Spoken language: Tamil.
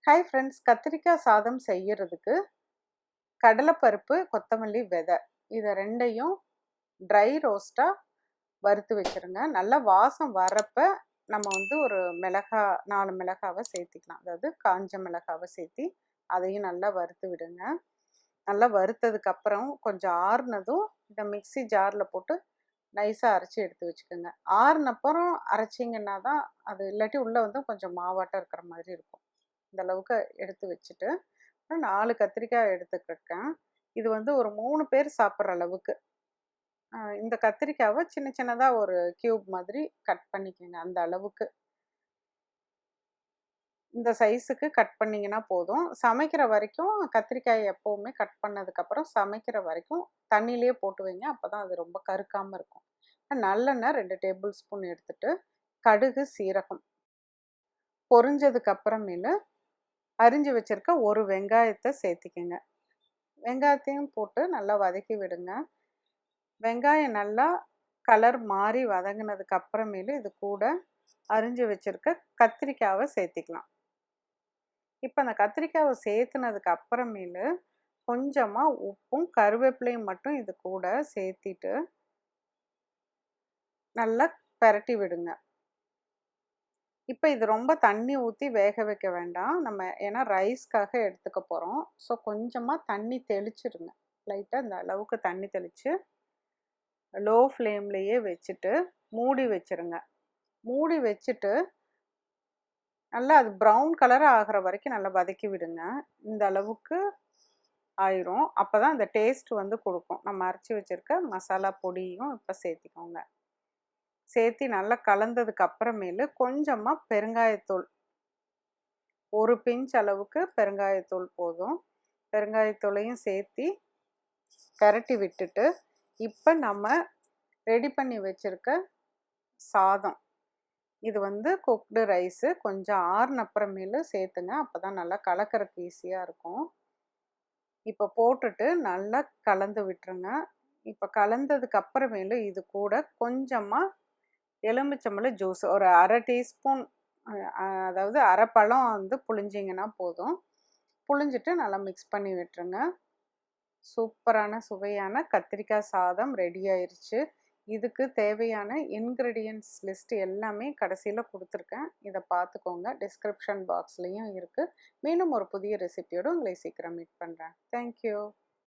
ஹாய் ஃப்ரெண்ட்ஸ், கத்திரிக்காய் சாதம் செய்யறதுக்கு கடலைப்பருப்பு, கொத்தமல்லி விதை இதை ரெண்டையும் ட்ரை ரோஸ்ட்டாக வறுத்து வச்சுருங்க. நல்லா வாசம் வரப்ப நம்ம ஒரு மிளகா 4 மிளகாவை சேர்த்திக்கலாம். அதாவது காஞ்ச மிளகாவை சேர்த்தி அதையும் நல்லா வறுத்து விடுங்க. நல்லா வறுத்ததுக்கப்புறம் கொஞ்சம் ஆறுனதும் இந்த மிக்ஸி ஜாரில் போட்டு நைஸாக அரைச்சி எடுத்து வச்சுக்கோங்க. ஆறுனப்புறம் அரைச்சிங்கன்னா தான் அது, இல்லாட்டி உள்ளே கொஞ்சம் மாவாட்டம் இருக்கிற மாதிரி இருக்கும். இந்த அளவுக்கு எடுத்து வச்சுட்டு 4 கத்திரிக்காய் எடுத்துக்கிட்டேன். இது ஒரு 3 பேர் சாப்பிட்ற அளவுக்கு. இந்த கத்திரிக்காவை சின்ன சின்னதாக ஒரு கியூப் மாதிரி கட் பண்ணிக்கோங்க. அந்த அளவுக்கு இந்த சைஸுக்கு கட் பண்ணிங்கன்னா போதும். சமைக்கிற வரைக்கும் கத்திரிக்காய் எப்போவுமே கட் பண்ணதுக்கப்புறம் சமைக்கிற வரைக்கும் தண்ணியிலே போட்டு வைங்க. அப்போ தான் அது ரொம்ப கருக்காமல் இருக்கும். நல்லெண்ணெய் 2 டேபிள் ஸ்பூன் எடுத்துட்டு கடுகு, சீரகம் பொரிஞ்சதுக்கு அப்புறமேலு அரிஞ்சு வச்சுருக்க ஒரு வெங்காயத்தை சேர்த்திக்கங்க. வெங்காயத்தையும் போட்டு நல்லா வதக்கி விடுங்க. வெங்காயம் நல்லா கலர் மாறி வதங்கினதுக்கு அப்புறமேலு இது கூட அரிஞ்சு வச்சுருக்க கத்திரிக்காவை சேர்த்திக்கலாம். இப்போ அந்த கத்திரிக்காவை சேர்த்துனதுக்கு அப்புறமேலு கொஞ்சமாக உப்பும் கருவேப்பிலையும் மட்டும் இது கூட சேர்த்திட்டு நல்லா பெரட்டி விடுங்க. இப்போ இது ரொம்ப தண்ணி ஊற்றி வேக வைக்க வேண்டாம். நம்ம ஏன்னா ரைஸ்க்காக எடுத்துக்க போகிறோம். ஸோ கொஞ்சமாக தண்ணி தெளிச்சிடுங்க. லைட்டாக இந்த அளவுக்கு தண்ணி தெளித்து லோ ஃப்ளேம்லேயே வச்சுட்டு மூடி வச்சுருங்க. மூடி வச்சுட்டு நல்லா அது ப்ரௌன் கலராக ஆகிற வரைக்கும் நல்லா வதக்கி விடுங்க. இந்த அளவுக்கு ஆயிரும். அப்போ தான் அந்த டேஸ்ட் கொடுக்கும். நம்ம அரைச்சி வச்சுருக்க மசாலா பொடியும் இப்போ சேர்த்திக்கோங்க. சேர்த்தி நல்லா கலந்ததுக்கு அப்புறமேலு கொஞ்சமாக பெருங்காயத்தூள், ஒரு பிஞ்ச் அளவுக்கு பெருங்காயத்தூள் போதும். பெருங்காயத்தூளையும் சேர்த்தி பெரட்டி விட்டுட்டு இப்போ நம்ம ரெடி பண்ணி வச்சுருக்க சாதம், இது குக்டு ரைஸு கொஞ்சம் ஆறுன அப்புறமேலு சேர்த்துங்க. அப்போ தான் நல்லா கலக்கிறதுக்கு ஈஸியாக இருக்கும். இப்போ போட்டுட்டு நல்லா கலந்து விட்டுருங்க. இப்போ கலந்ததுக்கு அப்புறமேலு இது கூட கொஞ்சமாக எலுமிச்சம்பழம் ஜூஸ் ஒரு 1/2 டீஸ்பூன், அதாவது அரை பழம் புழிஞ்சிங்கன்னா போதும். புழிஞ்சிட்டு நல்லா மிக்ஸ் பண்ணி விட்டுருங்க. சூப்பரான சுவையான கத்திரிக்காய் சாதம் ரெடி ஆயிடுச்சு. இதுக்கு தேவையான இன்க்ரீடியன்ட்ஸ் லிஸ்ட் எல்லாமே கடைசியில் கொடுத்துருக்கேன். இதை பார்த்துக்கோங்க. டிஸ்கிரிப்ஷன் பாக்ஸ்லேயும் இருக்குது. மீண்டும் ஒரு புதிய ரெசிபியோடு உங்களை சீக்கிரம் மீட் பண்ணுறேன். தேங்க்யூ.